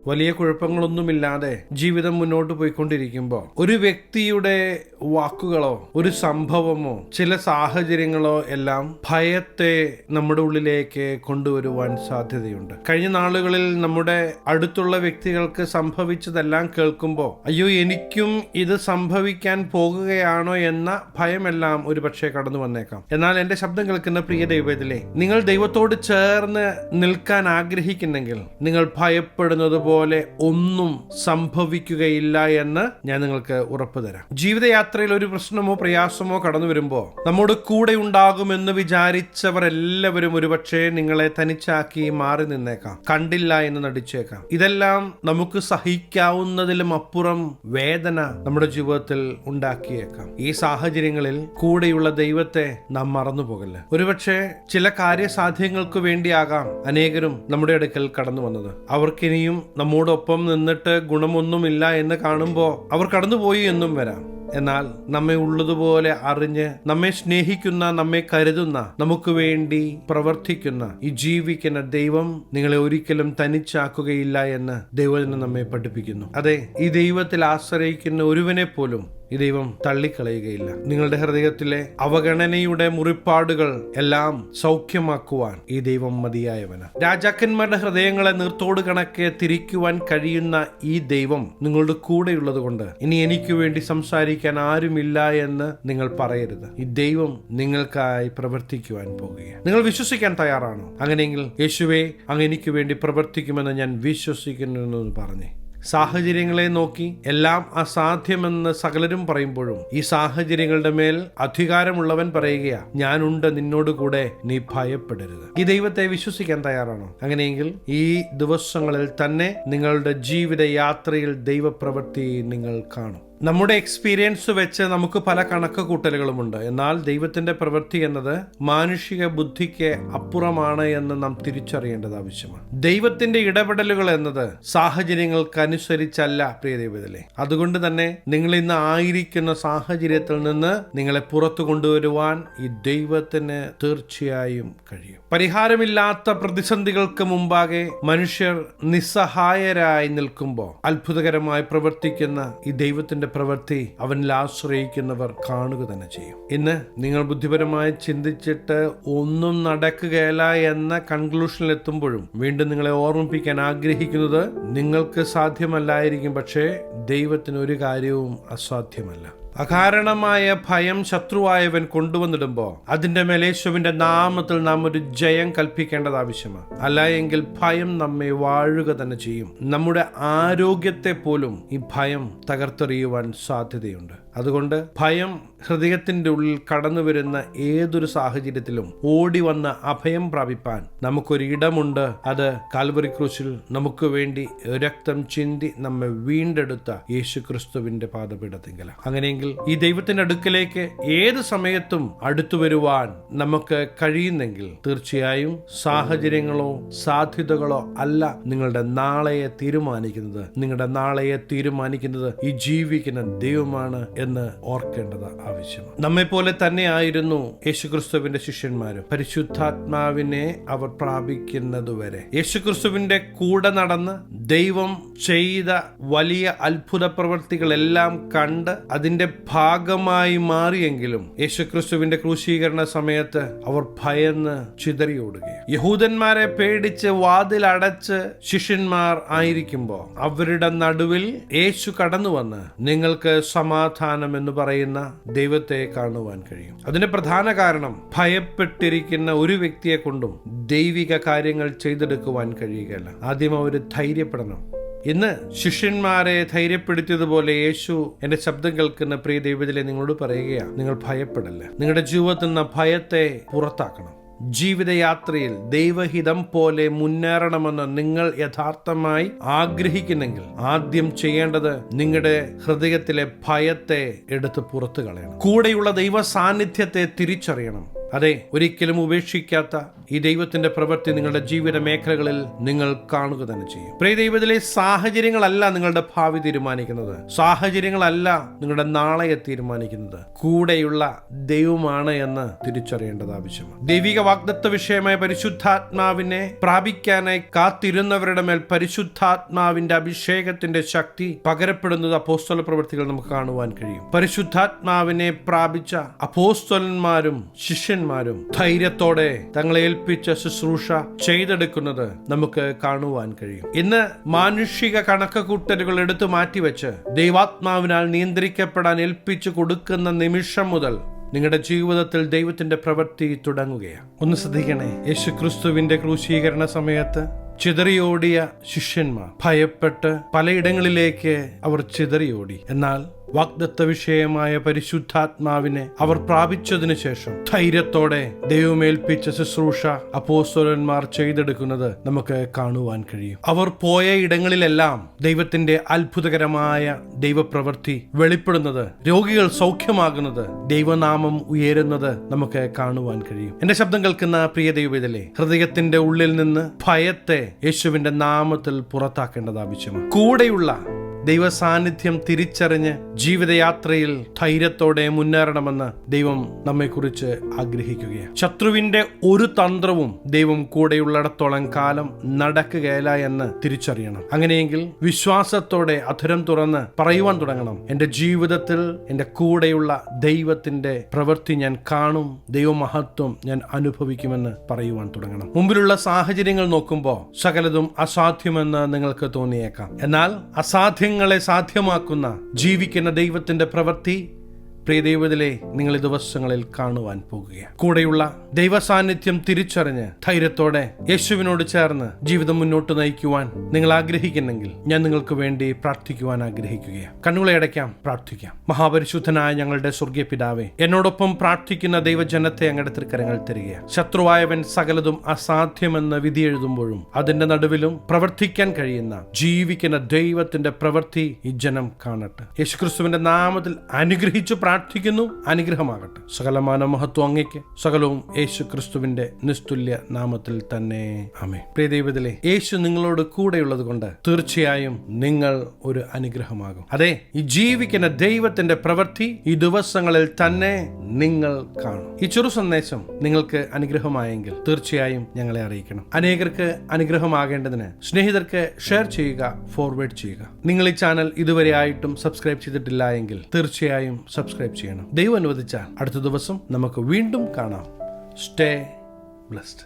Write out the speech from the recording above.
വലിയ കുഴപ്പങ്ങളൊന്നുമില്ലാതെ ജീവിതം മുന്നോട്ട് പോയിക്കൊണ്ടിരിക്കുമ്പോൾ ഒരു വ്യക്തിയുടെ വാക്കുകളോ ഒരു സംഭവമോ ചില സാഹചര്യങ്ങളോ എല്ലാം ഭയത്തെ നമ്മുടെ ഉള്ളിലേക്ക് കൊണ്ടുവരുവാൻ സാധ്യതയുണ്ട്. കഴിഞ്ഞ നാളുകളിൽ നമ്മുടെ അടുത്തുള്ള വ്യക്തികൾക്ക് സംഭവിച്ചതെല്ലാം കേൾക്കുമ്പോൾ അയ്യോ എനിക്കും ഇത് സംഭവിക്കാൻ പോകുകയാണോ എന്ന ഭയമെല്ലാം ഒരുപക്ഷെ കടന്നു വന്നേക്കാം. എന്നാൽ എന്റെ ശബ്ദം കേൾക്കുന്ന പ്രിയ ദൈവത്തിലെ, നിങ്ങൾ ദൈവത്തോട് ചേർന്ന് നിൽക്കാൻ ആഗ്രഹിക്കുന്നെങ്കിൽ നിങ്ങൾ ഭയപ്പെടുന്നത് പോലെ ഒന്നും സംഭവിക്കുകയില്ല എന്ന് ഞാൻ നിങ്ങൾക്ക് ഉറപ്പു തരാം. ജീവിതയാത്രയിൽ ഒരു പ്രശ്നമോ പ്രയാസമോ കടന്നു വരുമ്പോൾ നമ്മോട് കൂടെ ഉണ്ടാകുമെന്ന് വിചാരിച്ചവർ എല്ലാവരും ഒരുപക്ഷെ നിങ്ങളെ തനിച്ചാക്കി മാറി നിന്നേക്കാം, കണ്ടില്ല എന്ന് നടിച്ചേക്കാം. ഇതെല്ലാം നമുക്ക് സഹിക്കാവുന്നതിലും അപ്പുറം വേദന നമ്മുടെ ജീവിതത്തിൽ ഉണ്ടാക്കിയേക്കാം. ഈ സാഹചര്യങ്ങളിൽ കൂടെയുള്ള ദൈവത്തെ നാം മറന്നു പോകല്ല. ഒരുപക്ഷെ ചില കാര്യസാധ്യങ്ങൾക്ക് വേണ്ടിയാകാം അനേകരും നമ്മുടെ അടുക്കൽ കടന്നു വന്നത്. അവർക്കിനിയും നമ്മോടൊപ്പം നിന്നിട്ട് ഗുണമൊന്നുമില്ല എന്ന് കാണുമ്പോൾ അവർ കടന്നുപോയി എന്നും വരാം. എന്നാൽ നമ്മെ ഉള്ളതുപോലെ അറിഞ്ഞ് നമ്മെ സ്നേഹിക്കുന്ന, നമ്മെ കരുതുന്ന, നമുക്ക് വേണ്ടി പ്രവർത്തിക്കുന്ന ഈ ജീവിക്കുന്ന ദൈവം നിങ്ങളെ ഒരിക്കലും തനിച്ചാക്കുകയില്ല എന്ന് ദൈവം നമ്മെ പഠിപ്പിക്കുന്നു. അതെ, ഈ ദൈവത്തിൽ ആശ്രയിക്കുന്ന ഒരുവനെ പോലും ഈ ദൈവം തള്ളിക്കളയുകയില്ല. നിങ്ങളുടെ ഹൃദയത്തിലെ അവഗണനയുടെ മുറിപ്പാടുകൾ എല്ലാം സൗഖ്യമാക്കുവാൻ ഈ ദൈവം മതിയായവനാണ്. രാജാക്കന്മാരുടെ ഹൃദയങ്ങളെ നീർത്തോട് കണക്കെ തിരിക്കുവാൻ കഴിയുന്ന ഈ ദൈവം നിങ്ങളുടെ കൂടെയുള്ളത് കൊണ്ട് ഇനി എനിക്ക് വേണ്ടി സംസാരിക്കാൻ ആരുമില്ല എന്ന് നിങ്ങൾ പറയരുത്. ഈ ദൈവം നിങ്ങൾക്കായി പ്രവർത്തിക്കുവാൻ പോകുകയാണ്. നിങ്ങൾ വിശ്വസിക്കാൻ തയ്യാറാണോ? അങ്ങനെയെങ്കിൽ യേശുവേ, അങ്ങ് എനിക്ക് വേണ്ടി പ്രവർത്തിക്കുമെന്ന് ഞാൻ വിശ്വസിക്കുന്നു എന്ന് പറഞ്ഞേ. സാഹചര്യങ്ങളെ നോക്കി എല്ലാം അസാധ്യമെന്ന് സകലരും പറയുമ്പോഴും ഈ സാഹചര്യങ്ങളുടെ മേൽ അധികാരമുള്ളവൻ പറയുകയാ, ഞാനുണ്ട് നിന്നോട് കൂടെ, നീ ഭയപ്പെടരുത്. ഈ ദൈവത്തെ വിശ്വസിക്കാൻ തയ്യാറാണോ? അങ്ങനെയെങ്കിൽ ഈ ദിവസങ്ങളിൽ തന്നെ നിങ്ങളുടെ ജീവിത യാത്രയിൽ ദൈവപ്രവൃത്തി നിങ്ങൾ കാണും. നമ്മുടെ എക്സ്പീരിയൻസ് വെച്ച് നമുക്ക് പല കണക്ക് കൂട്ടലുകളുമുണ്ട്. എന്നാൽ ദൈവത്തിന്റെ പ്രവൃത്തി എന്നത് മാനുഷിക ബുദ്ധിക്ക് അപ്പുറമാണ് എന്ന് നാം തിരിച്ചറിയേണ്ടത് ആവശ്യമാണ്. ദൈവത്തിന്റെ ഇടപെടലുകൾ എന്നത് സാഹചര്യങ്ങൾക്കനുസരിച്ചല്ല പ്രിയ ദൈവത്തിലെ. അതുകൊണ്ട് തന്നെ നിങ്ങൾ ഇന്ന് ആയിരിക്കുന്ന സാഹചര്യത്തിൽ നിന്ന് നിങ്ങളെ പുറത്തു കൊണ്ടുവരുവാൻ ഈ ദൈവത്തിന് തീർച്ചയായും കഴിയും. പരിഹാരമില്ലാത്ത പ്രതിസന്ധികൾക്ക് മുമ്പാകെ മനുഷ്യർ നിസ്സഹായരായി നിൽക്കുമ്പോൾ അത്ഭുതകരമായി പ്രവർത്തിക്കുന്ന ഈ ദൈവത്തിന്റെ പ്രവൃത്തി അവനിൽ ആശ്രയിക്കുന്നവർ കാണുക തന്നെ ചെയ്യും. ഇന്ന് നിങ്ങൾ ബുദ്ധിപരമായി ചിന്തിച്ചിട്ട് ഒന്നും നടക്കുകയില്ല എന്ന കൺക്ലൂഷനിൽ എത്തുമ്പോഴും വീണ്ടും നിങ്ങളെ ഓർമ്മിപ്പിക്കാൻ ആഗ്രഹിക്കുന്നത് നിങ്ങൾക്ക് സാധ്യമല്ലായിരിക്കും, പക്ഷേ ദൈവത്തിന് ഒരു കാര്യവും അസാധ്യമല്ല. അകാരണമായ ഭയം ശത്രുവായവൻ കൊണ്ടുവന്നിടുമ്പോൾ അതിന്റെ മേൽ യേശുവിന്റെ നാമത്തിൽ നാം ഒരു ജയം കൽപ്പിക്കേണ്ടത് ആവശ്യമാണ്. അല്ല എങ്കിൽ ഭയം നമ്മെ വാഴുക തന്നെ ചെയ്യും. നമ്മുടെ ആരോഗ്യത്തെ പോലും ഈ ഭയം തകർത്തെറിയുവാൻ സാധ്യതയുണ്ട്. അതുകൊണ്ട് ഭയം ഹൃദയത്തിന്റെ ഉള്ളിൽ കടന്നു വരുന്ന ഏതൊരു സാഹചര്യത്തിലും ഓടി വന്ന് അഭയം പ്രാപിപ്പാൻ നമുക്കൊരിടമുണ്ട്. അത് കാൽവറി ക്രൂശിൽ നമുക്ക് വേണ്ടി രക്തം ചിന്തി നമ്മെ വീണ്ടെടുത്ത യേശു ക്രിസ്തുവിന്റെ പാദപീഠത്തിങ്കലാണ്. അങ്ങനെയെങ്കിൽ ഈ ദൈവത്തിന്റെ അടുക്കലേക്ക് ഏത് സമയത്തും അടുത്തു വരുവാൻ നമുക്ക് കഴിയുന്നെങ്കിൽ തീർച്ചയായും സാഹചര്യങ്ങളോ സാധ്യതകളോ അല്ല നിങ്ങളുടെ നാളെയെ തീരുമാനിക്കുന്നത്. നിങ്ങളുടെ നാളെയെ തീരുമാനിക്കുന്നത് ഈ ജീവിക്കുന്ന ദൈവമാണ് എന്ന് ഓർക്കേണ്ടത് ആവശ്യമാണ്. നമ്മെ പോലെ തന്നെ ആയിരുന്നു യേശുക്രിസ്തുവിന്റെ ശിഷ്യന്മാരും. പരിശുദ്ധാത്മാവിനെ അവർ പ്രാപിക്കുന്നതുവരെ യേശുക്രിസ്തുവിന്റെ കൂടെ നടന്ന് ദൈവം ചെയ്ത വലിയ അത്ഭുത പ്രവൃത്തികളെല്ലാം കണ്ട് അതിന്റെ ഭാഗമായി മാറിയെങ്കിലും യേശുക്രിസ്തുവിന്റെ ക്രൂശീകരണ സമയത്ത് അവർ ഭയന്ന് ചിതറിയോടുകയാണ്. യഹൂദന്മാരെ പേടിച്ച് വാതിലടച്ച് ശിഷ്യന്മാർ ആയിരിക്കുമ്പോൾ അവരുടെ നടുവിൽ യേശു കടന്നു വന്ന് നിങ്ങൾക്ക് സമാധാനം എന്ന് പറയുന്ന ദൈവത്തെ കാണുവാൻ കഴിയും. അതിന്റെ പ്രധാന കാരണം ഭയപ്പെട്ടിരിക്കുന്ന ഒരു വ്യക്തിയെ കൊണ്ടും ദൈവിക കാര്യങ്ങൾ ചെയ്തെടുക്കുവാൻ കഴിയുകയല്ല. ആദ്യം അവർ ധൈര്യപ്പെടണം. ഇന്ന് ശിഷ്യന്മാരെ ധൈര്യപ്പെടുത്തിയതുപോലെ യേശു എന്റെ ശബ്ദം കേൾക്കുന്ന പ്രിയ ദൈവത്തിലെ നിങ്ങളോട് പറയുകയാണ്, നിങ്ങൾ ഭയപ്പെടല്ല. നിങ്ങളുടെ ജീവിതത്തിൽ നിന്ന് ഭയത്തെ പുറത്താക്കണം. ജീവിതയാത്രയിൽ ദൈവഹിതം പോലെ മുന്നേറണമെന്ന് നിങ്ങൾ യഥാർത്ഥമായി ആഗ്രഹിക്കുന്നെങ്കിൽ ആദ്യം ചെയ്യേണ്ടത് നിങ്ങളുടെ ഹൃദയത്തിലെ ഭയത്തെ എടുത്ത് പുറത്തു കളയണം. കൂടെയുള്ള ദൈവ സാന്നിധ്യത്തെ തിരിച്ചറിയണം. അതെ, ഒരിക്കലും ഉപേക്ഷിക്കാത്ത ഈ ദൈവത്തിന്റെ പ്രവൃത്തി നിങ്ങളുടെ ജീവിത മേഖലകളിൽ നിങ്ങൾ കാണുക തന്നെ ചെയ്യും. പ്രിയ ദൈവത്തിലെ സാഹചര്യങ്ങളല്ല നിങ്ങളുടെ ഭാവി തീരുമാനിക്കുന്നത്, സാഹചര്യങ്ങളല്ല നിങ്ങളുടെ നാളെയെ തീരുമാനിക്കുന്നത്, കൂടെയുള്ള ദൈവമാണ് എന്ന് തിരിച്ചറിയേണ്ടത് ആവശ്യമാണ്. ദൈവിക വാഗ്ദത്ത വിഷയമായ പരിശുദ്ധാത്മാവിനെ പ്രാപിക്കാനായി കാത്തിരുന്നവരുടെ മേൽ പരിശുദ്ധാത്മാവിന്റെ അഭിഷേകത്തിന്റെ ശക്തി പകരപ്പെടുന്നത് അപ്പോസ്തല പ്രവൃത്തികൾ നമുക്ക് കാണുവാൻ കഴിയും. പരിശുദ്ധാത്മാവിനെ പ്രാപിച്ച അപ്പോസ്തലന്മാരും ശിഷ്യന്മാരും ധൈര്യത്തോടെ തങ്ങളെ ഏൽപ്പിച്ച ശുശ്രൂഷ ചെയ്തെടുക്കുന്നത് നമുക്ക് കാണുവാൻ കഴിയും. ഇന്ന് മാനുഷിക കണക്കുകൂട്ടലുകൾ എടുത്തു മാറ്റിവെച്ച് ദൈവാത്മാവിനാൽ നിയന്ത്രിക്കപ്പെടാൻ ഏൽപ്പിച്ചു കൊടുക്കുന്ന നിമിഷം മുതൽ നിങ്ങളുടെ ജീവിതത്തിൽ ദൈവത്തിന്റെ പ്രവൃത്തി തുടങ്ങുകയാണ്. ഒന്ന് ശ്രദ്ധിക്കണേ, യേശുക്രിസ്തുവിന്റെ ക്രൂശീകരണ സമയത്ത് ചിതറിയോടിയ ശിഷ്യന്മാർ ഭയപ്പെട്ട് പലയിടങ്ങളിലേക്ക് അവർ ചിതറിയോടി. എന്നാൽ വാഗ്ദത്ത വിഷയമായ പരിശുദ്ധാത്മാവിനെ അവർ പ്രാപിച്ചതിനു ശേഷം ധൈര്യത്തോടെ ദൈവമേൽപ്പിച്ച ശുശ്രൂഷ അപ്പോസ്തലന്മാർ ചെയ്തെടുക്കുന്നത് നമുക്ക് കാണുവാൻ കഴിയും. അവർ പോയ ഇടങ്ങളിലെല്ലാം ദൈവത്തിന്റെ അത്ഭുതകരമായ ദൈവപ്രവൃത്തി വെളിപ്പെടുന്നത്, രോഗികൾ സൗഖ്യമാകുന്നത്, ദൈവനാമം ഉയരുന്നത് നമുക്ക് കാണുവാൻ കഴിയും. എന്റെ ശബ്ദം കേൾക്കുന്ന പ്രിയ ദൈവവേദലേ, ഹൃദയത്തിന്റെ ഉള്ളിൽ നിന്ന് ഭയത്തെ യേശുവിന്റെ നാമത്തിൽ പുറത്താക്കേണ്ടത് ആവശ്യമാണ്. കൂടെയുള്ള ദൈവ സാന്നിധ്യം തിരിച്ചറിഞ്ഞ് ജീവിതയാത്രയിൽ ധൈര്യത്തോടെ മുന്നേറണമെന്ന് ദൈവം നമ്മെക്കുറിച്ച് ആഗ്രഹിക്കുകയാണ്. ശത്രുവിന്റെ ഒരു തന്ത്രവും ദൈവം കൂടെയുള്ളിടത്തോളം കാലം നടക്കുകയില്ല എന്ന് തിരിച്ചറിയണം. അങ്ങനെയെങ്കിൽ വിശ്വാസത്തോടെ അധരം തുറന്ന് പറയുവാൻ തുടങ്ങണം, എന്റെ ജീവിതത്തിൽ എന്റെ കൂടെയുള്ള ദൈവത്തിന്റെ പ്രവൃത്തി ഞാൻ കാണും, ദൈവമഹത്വം ഞാൻ അനുഭവിക്കുമെന്ന് പറയുവാൻ തുടങ്ങണം. മുമ്പിലുള്ള സാഹചര്യങ്ങൾ നോക്കുമ്പോൾ സകലതും അസാധ്യമെന്ന് നിങ്ങൾക്ക് തോന്നിയേക്കാം. എന്നാൽ അസാധ്യങ്ങളെ സാധ്യമാക്കുന്ന ജീവിക്കുന്ന ദൈവത്തിന്റെ പ്രവൃത്തി പ്രിയ ദൈവത്തിലെ നിങ്ങൾ ഈ ദിവസങ്ങളിൽ കാണുവാൻ പോകുകയാണ്. കൂടെയുള്ള ദൈവ സാന്നിധ്യം തിരിച്ചറിഞ്ഞ് ധൈര്യത്തോടെ യേശുവിനോട് ചേർന്ന് ജീവിതം മുന്നോട്ട് നയിക്കുവാൻ നിങ്ങൾ ആഗ്രഹിക്കുന്നെങ്കിൽ ഞാൻ നിങ്ങൾക്ക് വേണ്ടി പ്രാർത്ഥിക്കുവാൻ ആഗ്രഹിക്കുകയാണ്. കണ്ണുകളെ അടയ്ക്കാം, പ്രാർത്ഥിക്കാം. മഹാപരിശുദ്ധനായ ഞങ്ങളുടെ സ്വർഗീയ പിതാവേ, എന്നോടൊപ്പം പ്രാർത്ഥിക്കുന്ന ദൈവജനത്തെ അങ്ങയുടെ തൃക്കരങ്ങൾ തരികയാണ്. ശത്രുവായവൻ സകലതും അസാധ്യമെന്ന് വിധി എഴുതുമ്പോഴും അതിന്റെ നടുവിലും പ്രവർത്തിക്കാൻ കഴിയുന്ന ജീവിക്കുന്ന ദൈവത്തിന്റെ പ്രവൃത്തി ഈ ജനം കാണട്ടെ. യേശുക്രിസ്തുവിന്റെ നാമത്തിൽ അനുഗ്രഹിച്ചു പ്രാർത്ഥിക്കുന്നു. അനുഗ്രഹമാകട്ടെ. സകലമാന മഹത്വം അങ്ങയ്ക്ക്, സകലവും യേശു ക്രിസ്തുവിന്റെ നിസ്തുല്യ നാമത്തിൽ തന്നെ. ആമേൻ. പ്രിയ ദൈവത്തിലെ, യേശു നിങ്ങളോട് കൂടെയുള്ളത് കൊണ്ട് തീർച്ചയായും നിങ്ങൾ ഒരു അനുഗ്രഹമാകും. അതെ, ഈ ജീവിക്കുന്ന ദൈവത്തിന്റെ പ്രവൃത്തി ഈ ദിവസങ്ങളിൽ തന്നെ നിങ്ങൾ കാണും. ഈ ചെറു സന്ദേശം നിങ്ങൾക്ക് അനുഗ്രഹമായെങ്കിൽ തീർച്ചയായും ഞങ്ങളെ അറിയിക്കണം. അനേകർക്ക് അനുഗ്രഹമാകേണ്ടതിന് സ്നേഹിതർക്ക് ഷെയർ ചെയ്യുക, ഫോർവേഡ് ചെയ്യുക. നിങ്ങൾ ഈ ചാനൽ ഇതുവരെ ആയിട്ടും സബ്സ്ക്രൈബ് ചെയ്തിട്ടില്ല എങ്കിൽ തീർച്ചയായും സബ്സ്ക്രൈബ് ചെയ്യണം. ദൈവം അനുവദിച്ചാൽ അടുത്ത ദിവസം നമുക്ക് വീണ്ടും കാണാം. Stay blessed.